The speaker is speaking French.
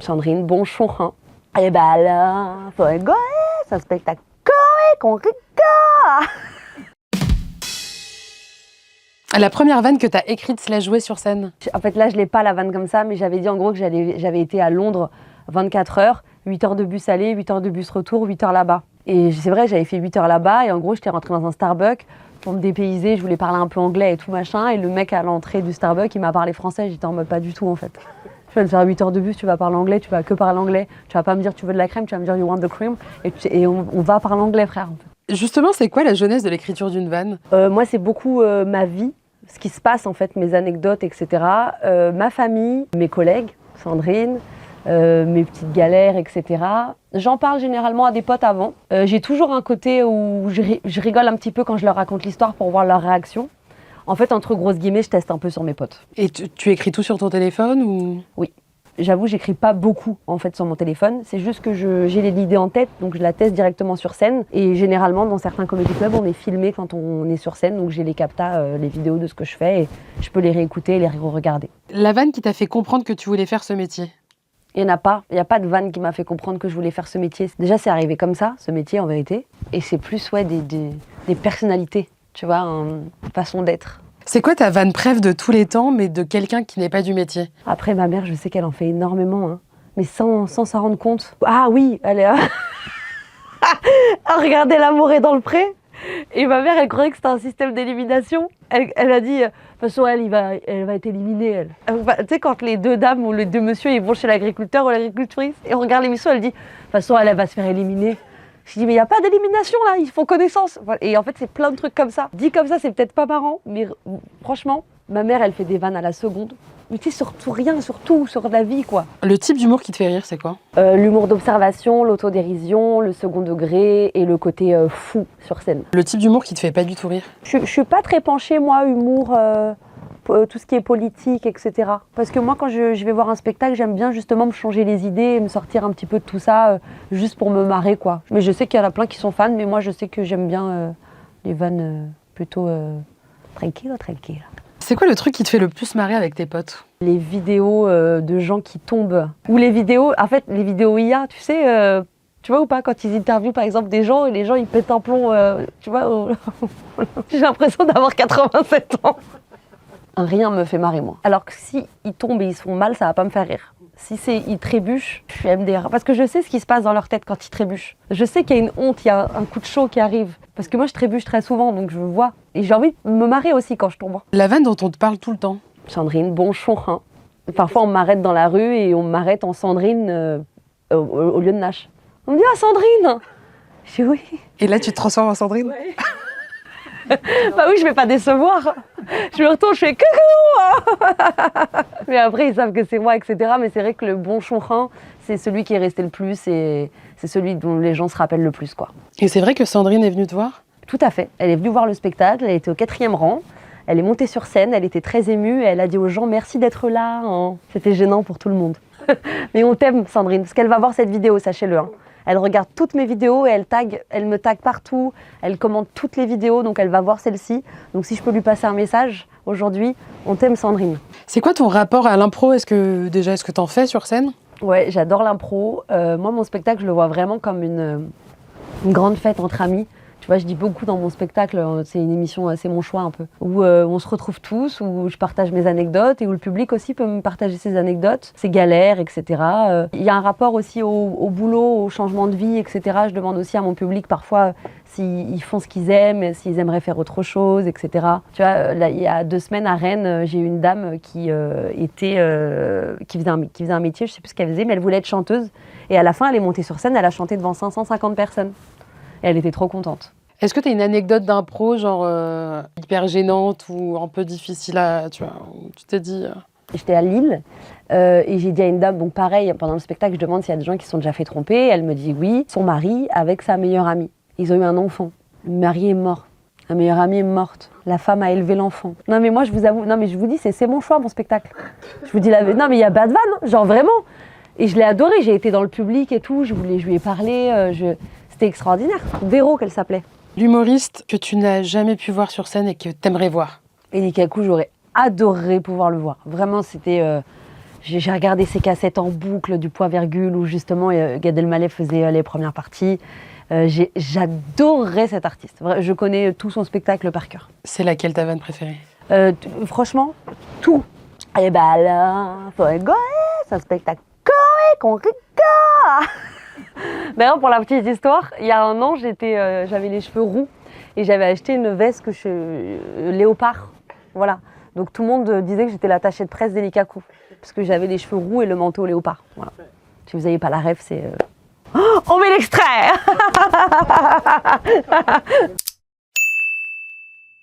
Sandrine Bonchon. Et bah là, faut rigoler, c'est un spectacle comique, on rigole. La première vanne que t'as écrite / jouée sur scène. En fait, là, je l'ai pas la vanne comme ça, mais j'avais dit en gros que j'avais été à Londres 24 heures, 8 heures de bus aller, 8 heures de bus retour, 8 heures là-bas. Et c'est vrai, j'avais fait 8 heures là-bas, et en gros, j'étais rentrée dans un Starbucks pour me dépayser, je voulais parler un peu anglais et tout machin, et le mec à l'entrée du Starbucks, il m'a parlé français, j'étais en mode pas du tout en fait. Tu vas te faire 8 heures de bus, tu vas parler anglais, tu vas que parler anglais, tu vas pas me dire tu veux de la crème, tu vas me dire you want the cream, et on va parler anglais frère. En fait. Justement, c'est quoi la jeunesse de l'écriture d'une vanne? Moi, c'est beaucoup ma vie, ce qui se passe en fait, mes anecdotes, etc. Ma famille, mes collègues, Sandrine, mes petites galères, etc. J'en parle généralement à des potes avant. J'ai toujours un côté où je rigole un petit peu quand je leur raconte l'histoire pour voir leur réaction. En fait, entre grosses guillemets, je teste un peu sur mes potes. Et tu écris tout sur ton téléphone ou? Oui. J'avoue, j'écris pas beaucoup en fait sur mon téléphone. C'est juste que j'ai l'idée en tête, donc je la teste directement sur scène. Et généralement, dans certains comédie clubs, on est filmé quand on est sur scène, donc j'ai les captas, les vidéos de ce que je fais, et je peux les réécouter et les regarder. La vanne qui t'a fait comprendre que tu voulais faire ce métier? Il n'y en a pas. Il n'y a pas de vanne qui m'a fait comprendre que je voulais faire ce métier. Déjà, c'est arrivé comme ça, ce métier en vérité. Et c'est plus des personnalités, tu vois, une façon d'être. C'est quoi ta vanne préf de tous les temps, mais de quelqu'un qui n'est pas du métier? Après, ma mère, je sais qu'elle en fait énormément, hein, mais sans s'en rendre compte. Ah oui, elle est... Regardez, l'amour est dans le pré. Et ma mère, elle croyait que c'était un système d'élimination. Elle a dit, de toute façon, elle va être éliminée, elle. Tu sais, quand les deux dames ou les deux messieurs, ils vont chez l'agriculteur ou l'agricultrice, et on regarde l'émission, elle dit, de toute façon, elle va se faire éliminer. Je dis, mais il n'y a pas d'élimination là, ils font connaissance. Et en fait, c'est plein de trucs comme ça. Dit comme ça, c'est peut-être pas marrant, mais franchement, ma mère, elle fait des vannes à la seconde. Mais tu sais, surtout rien, surtout sur la vie, quoi. Le type d'humour qui te fait rire, c'est quoi? L'humour d'observation, l'autodérision, le second degré et le côté fou sur scène. Le type d'humour qui te fait pas du tout rire? Je suis pas très penchée, moi, humour, tout ce qui est politique, etc. Parce que moi, quand je vais voir un spectacle, j'aime bien justement me changer les idées et me sortir un petit peu de tout ça, juste pour me marrer, quoi. Mais je sais qu'il y en a plein qui sont fans, mais moi, je sais que j'aime bien les vannes plutôt tranquille. C'est quoi le truc qui te fait le plus marrer avec tes potes? Les vidéos de gens qui tombent. Ou les vidéos, en fait, les vidéos IA, tu sais, tu vois ou pas, quand ils interviewent par exemple des gens et les gens ils pètent un plomb, tu vois, j'ai l'impression d'avoir 87 ans. Rien me fait marrer, moi. Alors que si ils tombent et ils se font mal, ça va pas me faire rire. Si ils trébuchent, je suis MDR. Parce que je sais ce qui se passe dans leur tête quand ils trébuchent. Je sais qu'il y a une honte, il y a un coup de chaud qui arrive. Parce que moi, je trébuche très souvent, donc je vois. Et j'ai envie de me marrer aussi quand je tombe. La vanne dont on te parle tout le temps? Sandrine Bonchon. Parfois, on m'arrête dans la rue et on m'arrête en Sandrine au lieu de Nash. On me dit « Ah, Sandrine !» Je dis « Oui !» Et là, tu te transformes en Sandrine? Ouais. Bah oui, je vais pas décevoir. Je me retourne, je fais coucou. Mais après, ils savent que c'est moi, etc. Mais c'est vrai que le Bonchon, c'est celui qui est resté le plus et c'est celui dont les gens se rappellent le plus, quoi. Et c'est vrai que Sandrine est venue te voir? Tout à fait. Elle est venue voir le spectacle, elle était au 4e rang. Elle est montée sur scène, elle était très émue et elle a dit aux gens merci d'être là. Hein. C'était gênant pour tout le monde. Mais on t'aime, Sandrine, parce qu'elle va voir cette vidéo, sachez-le. Hein. Elle regarde toutes mes vidéos et elle me tag partout. Elle commente toutes les vidéos, donc elle va voir celle-ci. Donc si je peux lui passer un message aujourd'hui, on t'aime, Sandrine. C'est quoi ton rapport à l'impro? Est-ce que t'en fais sur scène? Ouais, j'adore l'impro. Moi, mon spectacle, je le vois vraiment comme une grande fête entre amis. Tu vois, je dis beaucoup dans mon spectacle, c'est une émission, c'est mon choix un peu, où on se retrouve tous, où je partage mes anecdotes et où le public aussi peut me partager ses anecdotes, ses galères, etc. Il y a un rapport aussi au boulot, au changement de vie, etc. Je demande aussi à mon public parfois s'ils font ce qu'ils aiment, s'ils aimeraient faire autre chose, etc. Tu vois, là, il y a 2 semaines à Rennes, j'ai eu une dame qui faisait un métier, je sais plus ce qu'elle faisait, mais elle voulait être chanteuse. Et à la fin, elle est montée sur scène, elle a chanté devant 550 personnes. Et elle était trop contente. Est-ce que tu as une anecdote d'impro, genre hyper gênante ou un peu difficile à... Tu vois, où tu t'es dit... J'étais à Lille et j'ai dit à une dame, donc pareil, pendant le spectacle, je demande s'il y a des gens qui se sont déjà fait tromper. Elle me dit oui, son mari avec sa meilleure amie. Ils ont eu un enfant. Le mari est mort. La meilleure amie est morte. La femme a élevé l'enfant. Non mais moi, je vous avoue, non mais je vous dis, c'est mon choix, mon spectacle. Je vous dis non mais il y a pas de vanne, genre vraiment. Et je l'ai adoré, j'ai été dans le public et tout, je lui ai parlé, c'était extraordinaire. Véro, qu'elle s'appelait. L'humoriste que tu n'as jamais pu voir sur scène et que t'aimerais voir? Et Likaku, j'aurais adoré pouvoir le voir. Vraiment, c'était... J'ai regardé ses cassettes en boucle du Point Virgule où justement Gad Elmaleh faisait les premières parties. J'adorais cet artiste. Je connais tout son spectacle par cœur. C'est laquelle ta vanne préférée? Franchement, tout. Et bah là, faut rigoler, c'est un spectacle comique, on rigole. D'ailleurs, pour la petite histoire, il y a un an, j'avais les cheveux roux et j'avais acheté une veste léopard. Voilà. Donc tout le monde disait que j'étais l'attachée de presse d'Elikaku parce que j'avais les cheveux roux et le manteau léopard. Voilà. Si vous n'avez pas la ref, c'est... Oh, on met l'extrait.